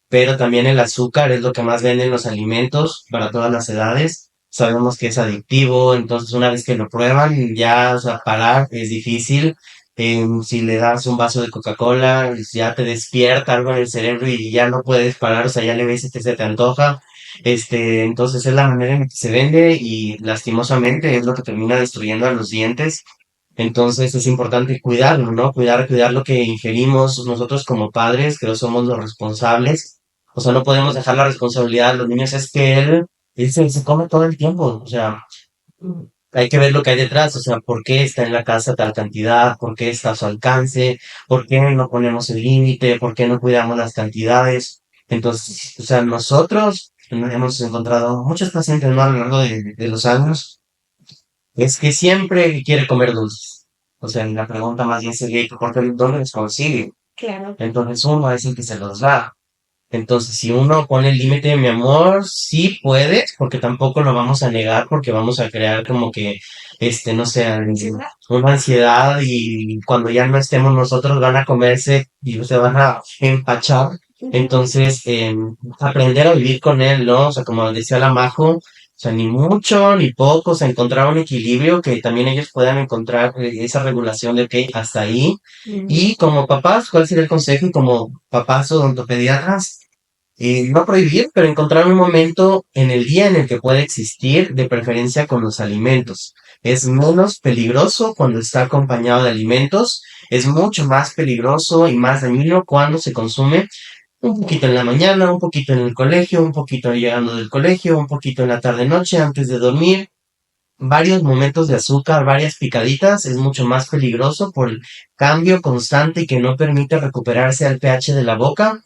pero también el azúcar es lo que más venden los alimentos para todas las edades. Sabemos que es adictivo, entonces una vez que lo prueban, ya, o sea, parar es difícil. Si le das un vaso de Coca-Cola, pues, ya te despierta algo en el cerebro y ya no puedes parar, o sea, ya le ves que se te antoja. Entonces es la manera en la que se vende y lastimosamente es lo que termina destruyendo a los dientes. Entonces es importante cuidarlo, ¿no? Cuidar lo que ingerimos nosotros como padres, que no somos los responsables. O sea, no podemos dejar la responsabilidad a los niños, es que él se come todo el tiempo. O sea, hay que ver lo que hay detrás, o sea, por qué está en la casa tal cantidad, por qué está a su alcance, por qué no ponemos el límite, por qué no cuidamos las cantidades. Entonces, o sea, nosotros hemos encontrado muchos pacientes, ¿no? A lo largo de los años, es que siempre quiere comer dulces. O sea, la pregunta más bien sería, ¿dónde los consigue? Claro. Entonces uno es el que se los da. Entonces, si uno pone el límite, mi amor, sí puedes, porque tampoco lo vamos a negar, porque vamos a crear como que, no sé, una ansiedad y cuando ya no estemos nosotros van a comerse y se van a empachar. Entonces, aprender a vivir con él, ¿no? O sea, como decía la Majo, o sea, ni mucho ni poco, o sea, encontrar un equilibrio que también ellos puedan encontrar esa regulación de, ok, hasta ahí. Y como papás, ¿cuál sería el consejo? Y como papás odontopediatras, no prohibir, pero encontrar un momento en el día en el que puede existir, de preferencia con los alimentos. Es menos peligroso cuando está acompañado de alimentos, es mucho más peligroso y más dañino cuando se consume un poquito en la mañana, un poquito en el colegio, un poquito llegando del colegio, un poquito en la tarde-noche antes de dormir. Varios momentos de azúcar, varias picaditas, es mucho más peligroso por el cambio constante y que no permite recuperarse al pH de la boca.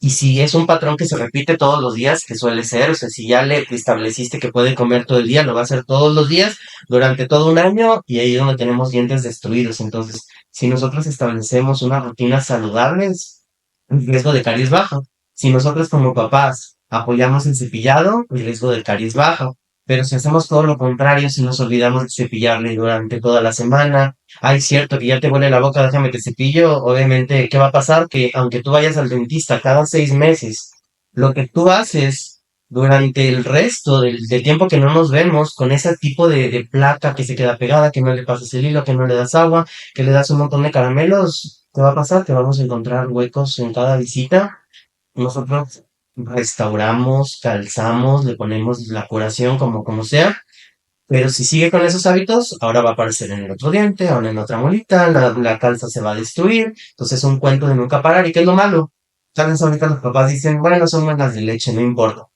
Y si es un patrón que se repite todos los días, que suele ser, o sea, si ya le estableciste que puede comer todo el día, lo va a hacer todos los días durante todo un año y ahí es donde tenemos dientes destruidos. Entonces, si nosotros establecemos una rutina saludable, el riesgo de caries bajo. Si nosotros como papás apoyamos el cepillado, el riesgo de caries bajo. Pero si hacemos todo lo contrario, si nos olvidamos de cepillarle durante toda la semana, ay, cierto que ya te huele la boca, déjame te cepillo, obviamente, ¿qué va a pasar? Que aunque tú vayas al dentista cada 6 meses, lo que tú haces durante el resto del tiempo que no nos vemos, con ese tipo de placa que se queda pegada, que no le pasas el hilo, que no le das agua, que le das un montón de caramelos, ¿qué va a pasar? Que vamos a encontrar huecos en cada visita. Nosotros restauramos, calzamos, le ponemos la curación como sea, pero si sigue con esos hábitos, ahora va a aparecer en el otro diente, ahora en otra molita, la calza se va a destruir, entonces es un cuento de nunca parar. ¿Y qué es lo malo? Sabes, ahorita los papás dicen, bueno, son buenas de leche, no importa.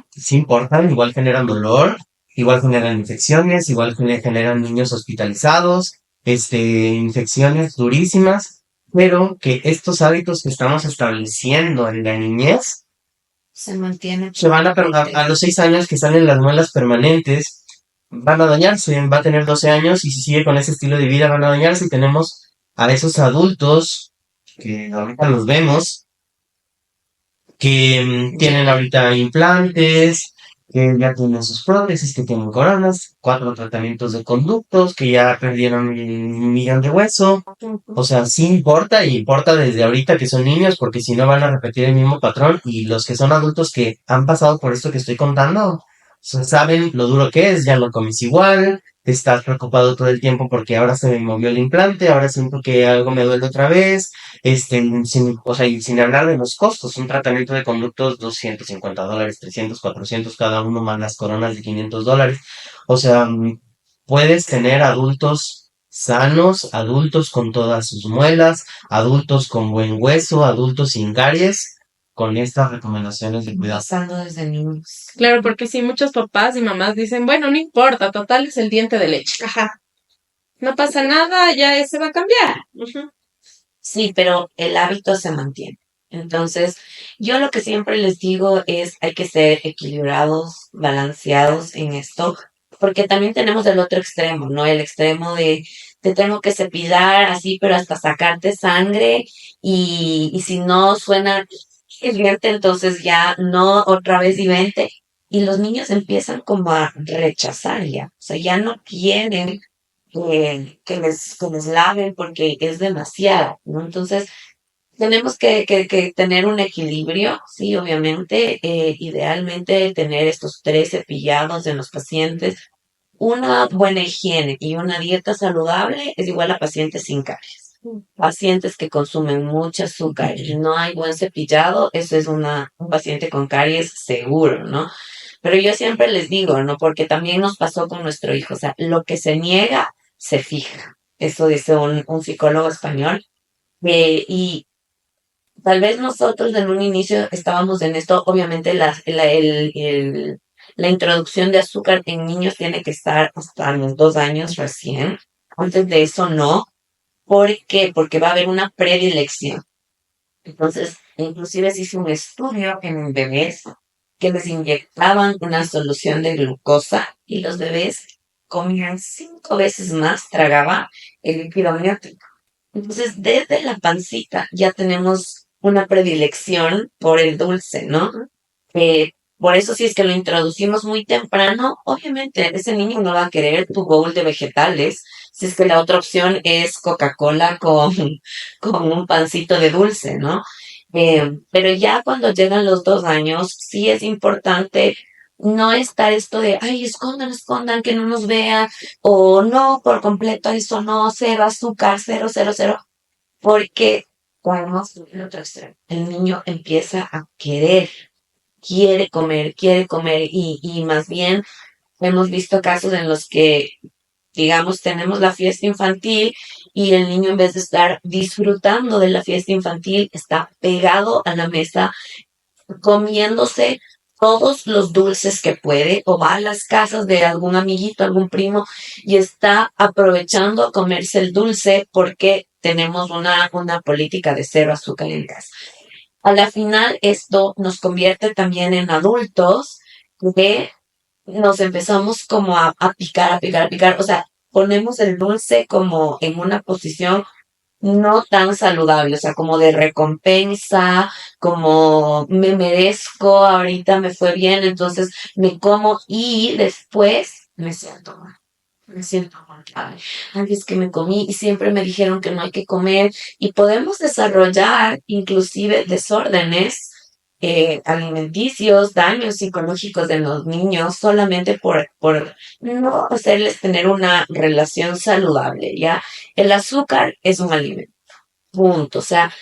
Sí importan, igual generan dolor, igual generan infecciones, igual generan niños hospitalizados, infecciones durísimas, pero que estos hábitos que estamos estableciendo en la niñez Se mantiene se van a los 6 años que salen las muelas permanentes, van a dañarse, va a tener 12 años y si sigue con ese estilo de vida van a dañarse y tenemos a esos adultos que ahorita los vemos que tienen ahorita implantes, que ya tienen sus prótesis, que tienen coronas, 4 tratamientos de conductos, que ya perdieron un millón de hueso. O sea, sí importa y importa desde ahorita que son niños, porque si no van a repetir el mismo patrón y los que son adultos que han pasado por esto que estoy contando, o sea, saben lo duro que es, ya no comes igual, estás preocupado todo el tiempo porque ahora se me movió el implante, ahora siento que algo me duele otra vez, o sea, y sin hablar de los costos, un tratamiento de conductos, $250, 300, 400 cada uno, más las coronas de $500. O sea, puedes tener adultos sanos, adultos con todas sus muelas, adultos con buen hueso, adultos sin caries, con estas recomendaciones de cuidado. pasando desde niños. Claro, porque sí, muchos papás y mamás dicen, bueno, no importa, total es el diente de leche. Ajá. No pasa nada, ya ese va a cambiar. Ujú. Sí, pero el hábito se mantiene. Entonces, yo lo que siempre les digo es hay que ser equilibrados, balanceados en esto, porque también tenemos el otro extremo, ¿no? El extremo de te tengo que cepillar así, pero hasta sacarte sangre y si no suena el diente, entonces ya no otra vez y vente. Y los niños empiezan como a rechazar ya, o sea, ya no quieren que les laven porque es demasiado, ¿no? Entonces, tenemos que tener un equilibrio, sí, obviamente, idealmente tener estos 3 cepillados en los pacientes, una buena higiene y una dieta saludable es igual a pacientes sin caries. Pacientes que consumen mucho azúcar y no hay buen cepillado, eso es un paciente con caries seguro, ¿no? Pero yo siempre les digo, ¿no? Porque también nos pasó con nuestro hijo, o sea, lo que se niega, se fija. Eso dice un psicólogo español. Y tal vez nosotros en un inicio estábamos en esto, obviamente la introducción de azúcar en niños tiene que estar hasta los 2 años recién. Antes de eso no. ¿Por qué? Porque va a haber una predilección. Entonces, inclusive se hizo un estudio en bebés que les inyectaban una solución de glucosa y los bebés comían 5 veces más, tragaba el líquido amniótico. Entonces, desde la pancita ya tenemos una predilección por el dulce, ¿no? Por eso, si es que lo introducimos muy temprano, obviamente ese niño no va a querer tu bowl de vegetales, si es que la otra opción es Coca-Cola con un pancito de dulce, ¿no? Pero ya cuando llegan los 2 años, sí es importante no estar esto de, ay, escondan, escondan, que no nos vean, o no, por completo, eso no, cero azúcar, cero, cero, cero, porque podemos ir al otro extremo. El niño empieza a quiere comer, y más bien hemos visto casos en los que, digamos, tenemos la fiesta infantil y el niño en vez de estar disfrutando de la fiesta infantil, está pegado a la mesa comiéndose todos los dulces que puede o va a las casas de algún amiguito, algún primo y está aprovechando a comerse el dulce porque tenemos una política de cero azúcar en casa. A la final esto nos convierte también en adultos que nos empezamos como a picar, a picar, a picar. O sea, ponemos el dulce como en una posición no tan saludable, o sea, como de recompensa, como me merezco, ahorita me fue bien, entonces me como y después me siento mal. Me siento mal. Ay, es que me comí y siempre me dijeron que no hay que comer y podemos desarrollar inclusive desórdenes alimenticios, daños psicológicos de los niños solamente por no hacerles tener una relación saludable, ¿ya? El azúcar es un alimento, punto. O sea,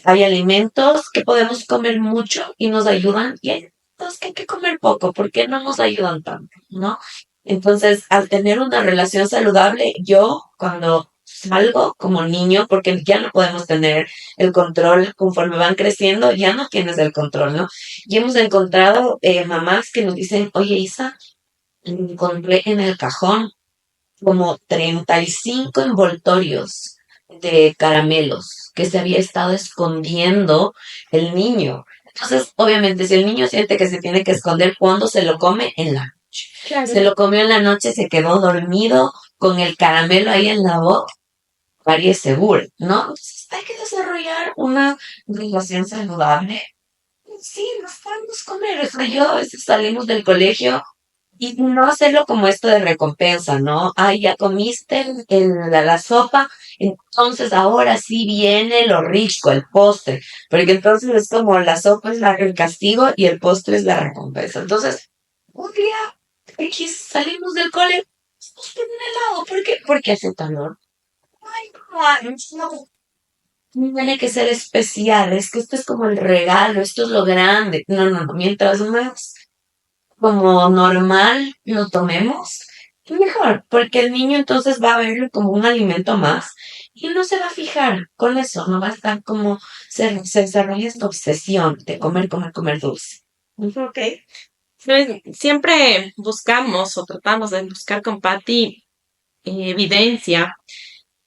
hay alimentos que podemos comer mucho y nos ayudan y hay alimentos que hay que comer poco porque no nos ayudan tanto, ¿no? Entonces, al tener una relación saludable, yo cuando salgo como niño, porque ya no podemos tener el control conforme van creciendo, ya no tienes el control, ¿no? Y hemos encontrado mamás que nos dicen, oye Isa, encontré en el cajón como 35 envoltorios de caramelos que se había estado escondiendo el niño. Entonces, obviamente, si el niño siente que se tiene que esconder, ¿cuándo se lo come? En la noche. Claro. Se lo comió en la noche, se quedó dormido con el caramelo ahí en la boca. María es seguro, ¿no? Entonces, hay que desarrollar una relación saludable. Sí, nos podemos comer. O sea, yo a veces salimos del colegio y no hacerlo como esto de recompensa, ¿no? Ay, ya comiste la sopa, entonces ahora sí viene lo rico, el postre, porque entonces es como la sopa es el castigo y el postre es la recompensa. Entonces, un día X salimos del cole, nos piden helado, ¿por qué? Porque hace calor. Ay, no tiene que ser especial, es que esto es como el regalo, esto es lo grande. No, no, no, mientras más como normal lo tomemos, mejor, porque el niño entonces va a verlo como un alimento más y no se va a fijar con eso, no va a estar como se desarrolla esta obsesión de comer, comer, comer dulce. Ok. Siempre buscamos o tratamos de buscar con Patty evidencia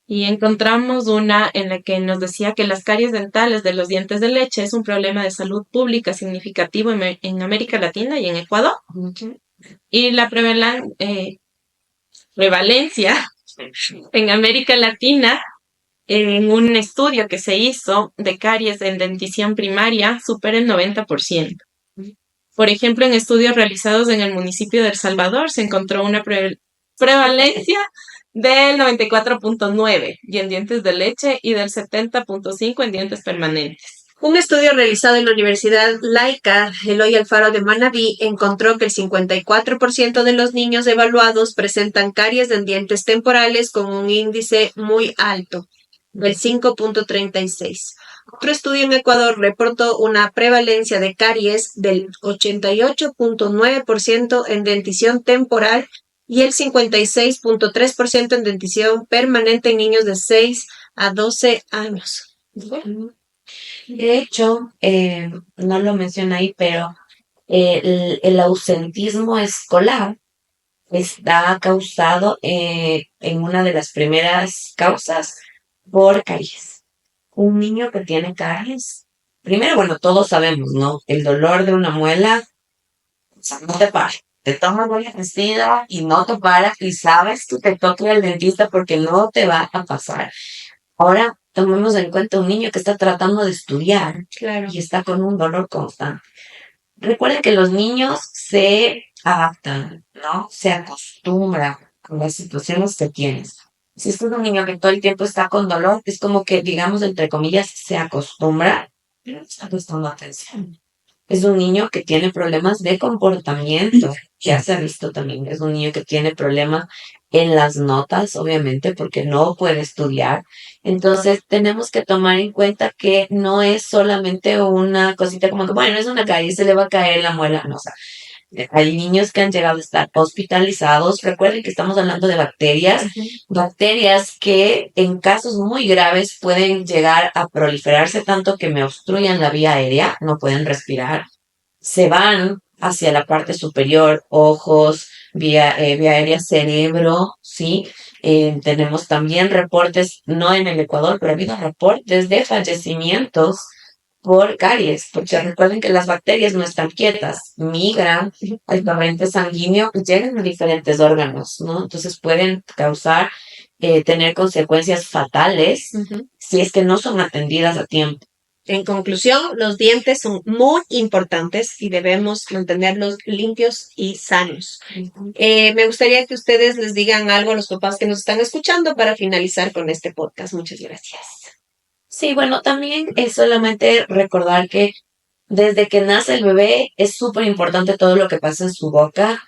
y encontramos una en la que nos decía que las caries dentales de los dientes de leche es un problema de salud pública significativo en América Latina y en Ecuador. Y la prevalencia en América Latina en un estudio que se hizo de caries en dentición primaria supera el 90%. Por ejemplo, en estudios realizados en el municipio de El Salvador se encontró una prevalencia del 94.9 y en dientes de leche y del 70.5 en dientes permanentes. Un estudio realizado en la Universidad Laica Eloy Alfaro de Manabí encontró que el 54% de los niños evaluados presentan caries en dientes temporales con un índice muy alto, el 5.36. Otro estudio en Ecuador reportó una prevalencia de caries del 88.9% en dentición temporal y el 56.3% en dentición permanente en niños de 6 a 12 años. De hecho, no lo menciona ahí, pero el ausentismo escolar está causado en una de las primeras causas por caries. Un niño que tiene caries, primero, bueno, todos sabemos, ¿no? El dolor de una muela, o sea, no te para. Te tomas la vestida y no te para y sabes que te toca el dentista porque no te va a pasar. Ahora tomemos en cuenta un niño que está tratando de estudiar Claro. y está con un dolor constante. Recuerden que los niños se adaptan, ¿no? Se acostumbran con las situaciones que tienes. Si es un niño que todo el tiempo está con dolor, es como que, digamos, entre comillas, se acostumbra, pero no está prestando atención. es un niño que tiene problemas de comportamiento, ya se ha visto también, es un niño que tiene problemas en las notas, obviamente, porque no puede estudiar. Entonces, tenemos que tomar en cuenta que no es solamente una cosita como que, bueno, es una calle, se le va a caer la muela, no, o sea, hay niños que han llegado a estar hospitalizados. Recuerden que estamos hablando de bacterias, Ujú. bacterias que en casos muy graves pueden llegar a proliferarse tanto que me obstruyan la vía aérea, no pueden respirar, se van hacia la parte superior, ojos, vía aérea, cerebro, ¿sí? Tenemos también reportes, no en el Ecuador, pero ha habido reportes de fallecimientos por caries, porque recuerden que las bacterias no están quietas, migran al torrente sanguíneo y llegan a diferentes órganos, ¿no? Entonces pueden causar, tener consecuencias fatales Ujú. si es que no son atendidas a tiempo. En conclusión, los dientes son muy importantes y debemos mantenerlos limpios y sanos. Me gustaría que ustedes les digan algo a los papás que nos están escuchando para finalizar con este podcast. Muchas gracias. Sí, bueno, también es solamente recordar que desde que nace el bebé es súper importante todo lo que pasa en su boca.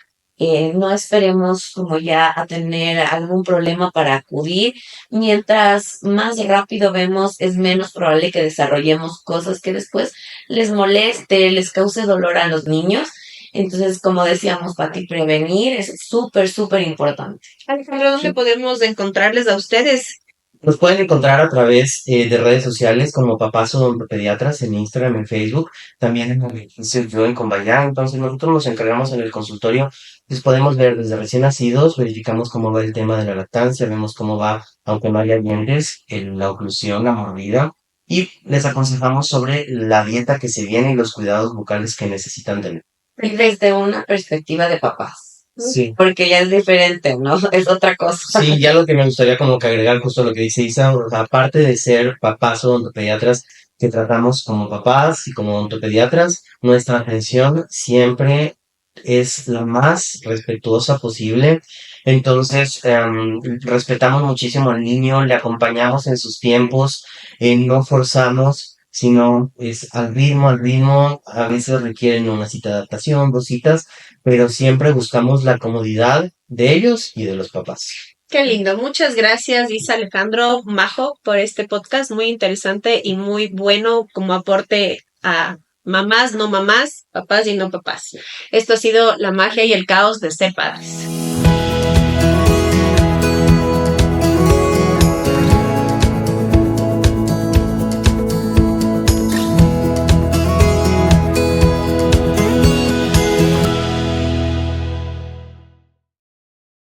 No esperemos como ya a tener algún problema para acudir. Mientras más rápido vemos, es menos probable que desarrollemos cosas que después les moleste, les cause dolor a los niños. Entonces, como decíamos, Pati, prevenir es súper, súper importante. Alejandro, ¿dónde Sí. podemos encontrarles a ustedes? Nos pueden encontrar a través de redes sociales como Papás Odontopediatras en Instagram, en Facebook, también en el edificio Yo en Combayá. Entonces nosotros nos encargamos en el consultorio, les podemos ver desde recién nacidos, verificamos cómo va el tema de la lactancia, vemos cómo va, aunque no haya dientes, la oclusión, la mordida, y les aconsejamos sobre la dieta que se viene y los cuidados bucales que necesitan tener. Y desde una perspectiva de papás. Sí. Porque ya es diferente, ¿no? Es otra cosa. Sí, ya lo que me gustaría como que agregar justo lo que dice Isa, o sea, aparte de ser papás o odontopediatras que tratamos como papás y como odontopediatras, nuestra atención siempre es la más respetuosa posible. Entonces, respetamos muchísimo al niño, le acompañamos en sus tiempos, no forzamos, sino es al ritmo, a veces requieren una cita de adaptación, dos citas, pero siempre buscamos la comodidad de ellos y de los papás. Qué lindo. Muchas gracias, Isa, Alejandro, Majo, por este podcast muy interesante y muy bueno como aporte a mamás, no mamás, papás y no papás. Esto ha sido la magia y el caos de ser padres.